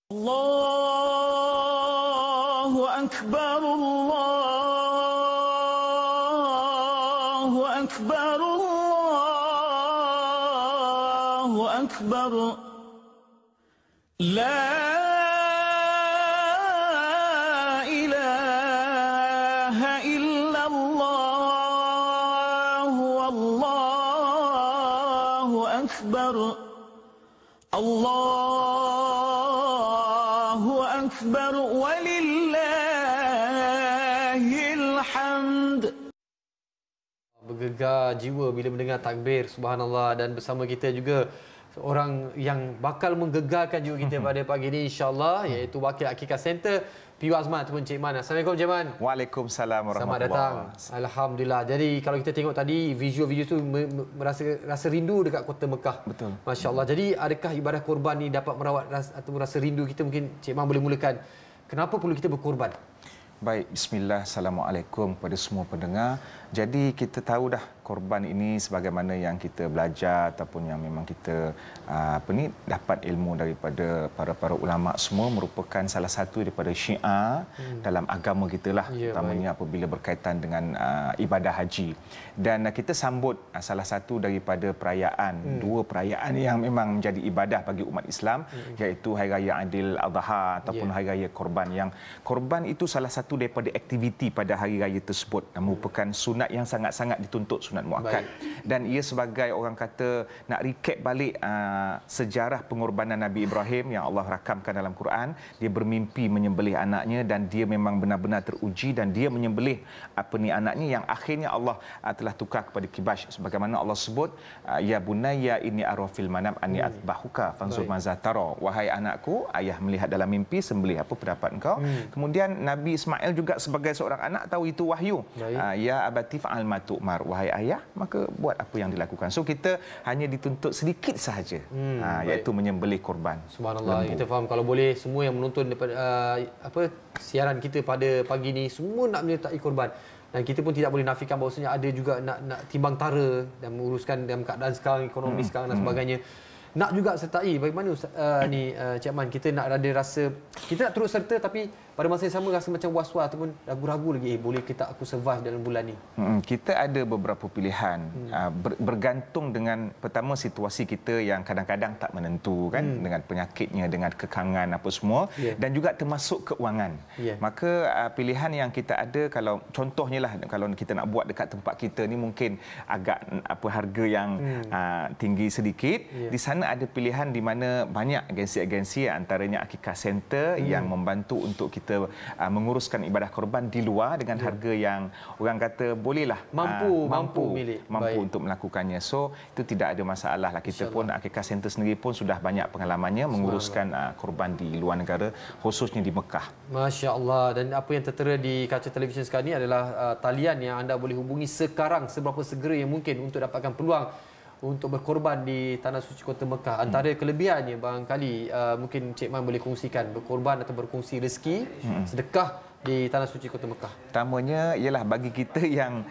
Allahu Akbar, Allahu Akbar, Allahu Akbar. La ilaha illallah, Allahu Akbar. Allahu Akbar walillahil hamd. Bergegar jiwa bila mendengar takbir, subhanallah. Dan bersama kita juga seorang yang bakal menggegarkan jiwa kita pada pagi ini insya-Allah, iaitu Wakil Akikah Center P.U. Azman ataupun Cik Man. Assalamualaikum Cik Man. Waalaikumsalam warahmatullahi wabarakatuh. Selamat datang. Alhamdulillah. Jadi kalau kita tengok tadi video-video tu rasa rindu dekat kota Mekah. Betul. Masya-Allah. Jadi adakah ibadah korban ni dapat merawat atau rasa rindu kita? Mungkin Cik Man boleh mulakan. Kenapa perlu kita berkorban? Baik, bismillah, assalamualaikum kepada semua pendengar. Jadi kita tahu dah korban ini sebagaimana yang kita belajar ataupun yang memang kita dapat ilmu daripada para ulama semua, merupakan salah satu daripada syiar dalam agama kita lah, utamanya apabila berkaitan dengan ibadah haji. Dan kita sambut salah satu daripada perayaan, dua perayaan yang memang menjadi ibadah bagi umat Islam, iaitu Hari Raya Aidil Adha ataupun Hari Raya Korban. Yang korban itu salah satu daripada aktiviti pada hari raya tersebut, merupakan sunat yang sangat-sangat dituntut, sunat muakkad. Dan ia sebagai orang kata nak recap balik sejarah pengorbanan Nabi Ibrahim yang Allah rakamkan dalam Quran. Dia bermimpi menyembelih anaknya dan dia memang benar-benar teruji dan dia menyembelih anaknya yang akhirnya Allah telah tukar kepada kibas, sebagaimana Allah sebut, ya bunayya inni ara fil manam anni atbahuka fanzur maza tara. Wahai anakku, ayah melihat dalam mimpi, sembelih apa pendapat engkau. Kemudian Nabi Ismail juga sebagai seorang anak tahu itu wahyu. Ya abati fa'al ma tu'mar. Wahai ayah, maka buat apa yang dilakukan. So kita hanya dituntut sedikit sahaja, iaitu menyembelih korban. Subhanallah. Lembu. Kita faham kalau boleh semua yang menonton daripada siaran kita pada pagi ini semua nak menyertai korban. Dan kita pun tidak boleh nafikan bahawasanya ada juga nak timbang tara dan menguruskan dalam keadaan sekarang, ekonomi sekarang dan sebagainya. Nak juga sertai. Bagaimana Cik Man, kita nak ada rasa kita nak turut serta tapi pada masa yang sama rasa macam was-was ataupun ragu-ragu lagi, boleh kita aku survive dalam bulan ni? Kita ada beberapa pilihan, bergantung dengan pertama situasi kita yang kadang-kadang tak menentu kan, dengan penyakitnya, dengan kekangan apa semua, dan juga termasuk keuangan. Maka pilihan yang kita ada, kalau contohnya lah, kalau kita nak buat dekat tempat kita ni mungkin agak harga yang tinggi sedikit. Di sana ada pilihan di mana banyak agensi-agensi, antaranya Akikah Center yang membantu untuk kita menguruskan ibadah korban di luar dengan harga yang orang kata bolehlah mampu untuk melakukannya. So itu tidak ada masalah lah. Kita pun Akikah Center sendiri pun sudah banyak pengalamannya menguruskan korban di luar negara, khususnya di Mekah. Masya Allah. Dan apa yang tertera di kaca televisyen sekarang ini adalah talian yang anda boleh hubungi sekarang seberapa segera yang mungkin untuk dapatkan peluang untuk berkorban di Tanah Suci Kota Mekah. Antara kelebihannya barangkali mungkin Cik Man boleh kongsikan, berkorban atau berkongsi rezeki, sedekah di Tanah Suci Kota Mekah. Pertamanya ialah bagi kita yang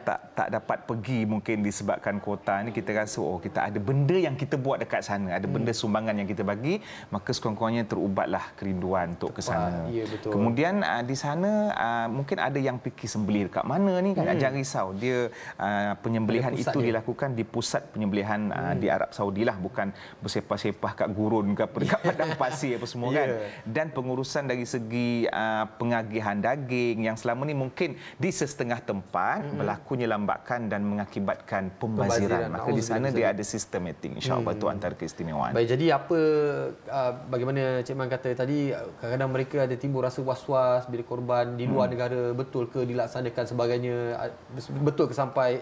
tak dapat pergi mungkin disebabkan kuota ni, kita rasa kita ada benda yang kita buat dekat sana, ada benda sumbangan yang kita bagi, maka sekurang-kurangnya terubatlah kerinduan untuk ke sana. Kemudian di sana mungkin ada yang fikir sembelih dekat mana ni kan, jangan risau. Dia penyembelihan itu dilakukan di pusat penyembelihan di Arab Saudi lah, bukan bersepah-sepah kat gurun ke dekat padang pasir apa semua kan. Dan pengurusan dari segi penagihan daging yang selama ni mungkin di setengah tempat berlakunya lambakan dan mengakibatkan pembaziran. Maka di sana dia ada sistematik, insya-Allah. Itu antara keistimewaan. Baik, jadi bagaimana Cik Man kata tadi, kadang-kadang mereka ada timbul rasa was-was bila korban di luar negara, betul ke dilaksanakan sebagainya, betul ke sampai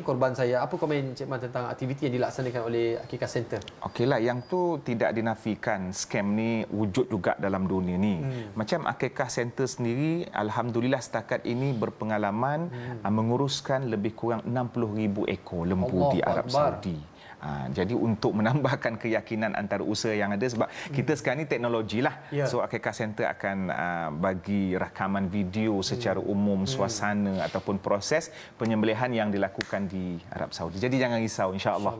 korban saya. Apa komen Cik Man tentang aktiviti yang dilaksanakan oleh Akikah Center? Okeylah, yang tu tidak dinafikan, scam ni wujud juga dalam dunia ni. Macam Akikah Center sendiri, alhamdulillah setakat ini berpengalaman menguruskan lebih kurang 60,000 ekor lembu di Arab Saudi. Jadi untuk menambahkan keyakinan antara usaha yang ada, sebab kita sekarang ni teknologi lah. So Akikah Center akan bagi rakaman video secara umum suasana ataupun proses penyembelihan yang dilakukan di Arab Saudi. Jadi jangan risau, insya-Allah.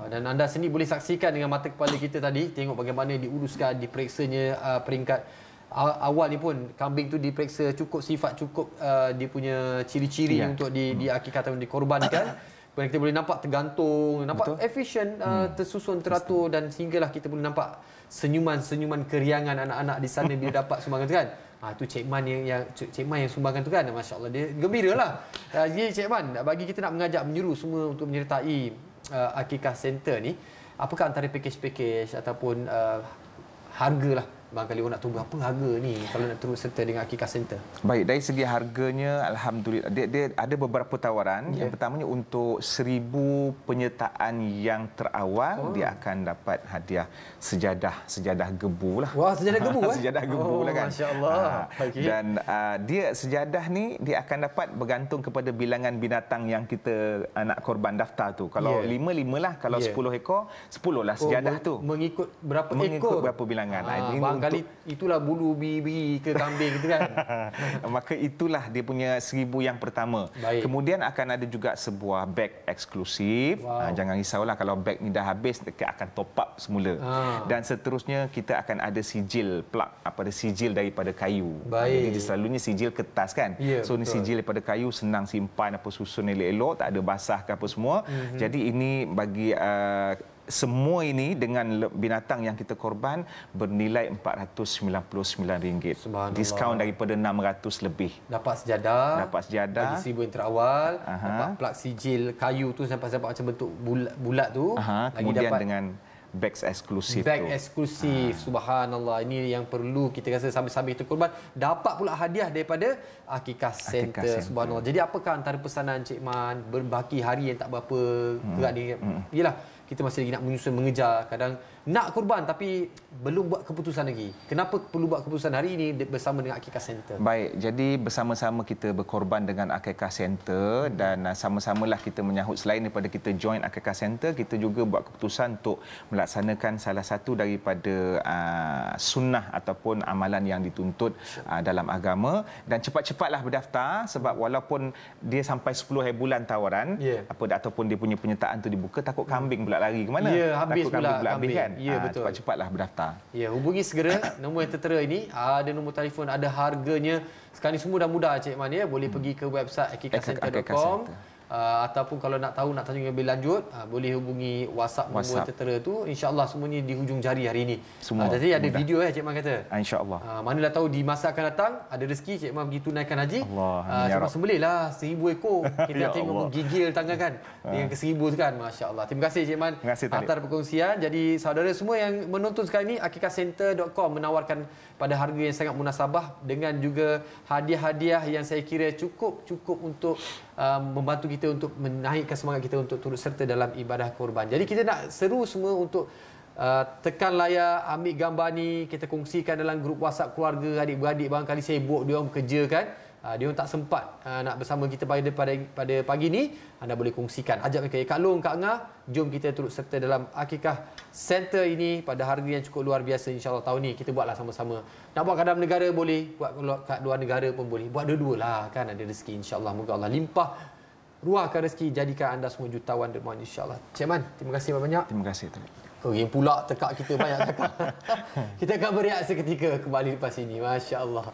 Dan anda sendiri boleh saksikan dengan mata kepala kita tadi, tengok bagaimana diuruskan, diperiksanya peringkat awal ni pun kambing tu diperiksa cukup sifat, cukup dia punya ciri-ciri untuk diakikah atau dikorbankan. Kemudian kita boleh nampak tergantung, nampak efisien, tersusun, teratur, dan sehinggalah kita boleh nampak senyuman-senyuman keriangan anak-anak di sana bila dapat sumbangan tu kan. Tu Cik Man Cik Man yang sumbangkan tu kan, masya-Allah, dia gembiralah. Jadi Cik Man, bagi kita nak mengajak menyuruh semua untuk menyertai Akikah Center ni, apakah antara pakej-pakej ataupun harga lah, barangkali orang nak tahu berapa harga ni kalau nak turut serta dengan Akikah Center? Baik, dari segi harganya, alhamdulillah dia ada beberapa tawaran. Yang pertamanya untuk 1000 penyertaan yang terawal, dia akan dapat hadiah sejadah gebu lah. Wah, sejadah gebu sejadah gebu lah kan. Masya-Allah. Dan dia sejadah ni dia akan dapat bergantung kepada bilangan binatang yang kita nak korban daftar tu. Kalau 5 lah, kalau 10 ekor 10 lah sejadah tu. Mengikut berapa ekor? Mengikut berapa bilangan. Barangkali itulah bulu biri ke kambing gitu kan. Maka itulah dia punya 1000 yang pertama. Baik. Kemudian akan ada juga sebuah beg eksklusif. Jangan risaulah kalau beg ni dah habis, dekat akan top up semula. Dan seterusnya kita akan ada sijil plak, sijil daripada kayu. Baik. Jadi selalunya sijil kertas kan. So ni sijil daripada kayu, senang simpan, susun elok-elok, tak ada basah ke apa semua. Jadi ini bagi semua ini dengan binatang yang kita korban bernilai RM499. Diskaun daripada RM600 lebih. Dapat sejadah. Bagi 1000 yang terawal. Dapat plak sijil kayu tu sampai macam bentuk bulat tu. Kemudian dapat dengan bags eksklusif. Beg eksklusif. Subhanallah. Ini yang perlu kita rasa sambil-sambil kita korban. Dapat pula hadiah daripada Akikah Center. Subhanallah. Jadi apakah antara pesanan Cik Man berbaki hari yang tak berapa gerak ni? Yalah, kita masih lagi nak menyusun, mengejar. Kadang nak korban tapi belum buat keputusan lagi. Kenapa perlu buat keputusan hari ini bersama dengan Akikah Center? Baik, jadi bersama-sama kita berkorban dengan Akikah Center dan sama-samalah kita menyahut, selain daripada kita join Akikah Center, kita juga buat keputusan untuk melaksanakan salah satu daripada sunnah ataupun amalan yang dituntut dalam agama, dan cepat-cepatlah berdaftar sebab walaupun dia sampai 10 hari bulan tawaran ataupun dia punya penyertaan tu dibuka, takut kambing pula lari ke mana? Habis takut kambing pula habis kan? Betul. Cepat-cepatlah berdaftar. Hubungi segera nombor yang tertera ini, ada nombor telefon, ada harganya. Sekarang ni semua dah mudah Cik Man ya. Boleh pergi ke website akikahcenter.com. Ataupun kalau nak tahu, nak tanya lebih lanjut, boleh hubungi WhatsApp nombor yang tertera tu. InsyaAllah semuanya di hujung jari hari ini. Jadi ada video Cik Man kata. InsyaAllah. Manalah tahu di masa akan datang ada rezeki Cik Man pergi tunaikan haji. Cik Man sembelihlah 1000 ekor. Kita tengok menggigil tangan kan dengan ke-1000 tu kan. Masya-Allah. Terima kasih Cik Man atas perkongsian. Jadi saudara semua yang menonton sekarang ini, akikahcenter.com menawarkan pada harga yang sangat munasabah dengan juga hadiah-hadiah yang saya kira cukup untuk membantu kita untuk menaikkan semangat kita untuk turut serta dalam ibadah korban. Jadi kita nak seru semua untuk tekan layar, ambil gambar ni, kita kongsikan dalam grup WhatsApp keluarga, adik-beradik barangkali sibuk dia orang bekerja kan. Dia orang tak sempat nak bersama kita pada pagi ni. Anda boleh kongsikan, ajak mereka, Kak Long, Kak Ngah, jom kita turut serta dalam Akikah Center ini pada harga yang cukup luar biasa. InsyaAllah tahun ni kita buatlah sama-sama. Nak buat kat dalam negara boleh, buat kat luar negara pun boleh. Buat dua-dua lah kan, ada rezeki insyaAllah. Moga Allah limpah ruahkan rezeki, jadikan anda semua jutawan dermawan insyaAllah. Cik Man, terima kasih banyak. Terima kasih. Kau yang pula tekak kita banyak cakap. Kita akan berehat seketika kembali lepas ini. Masya Allah.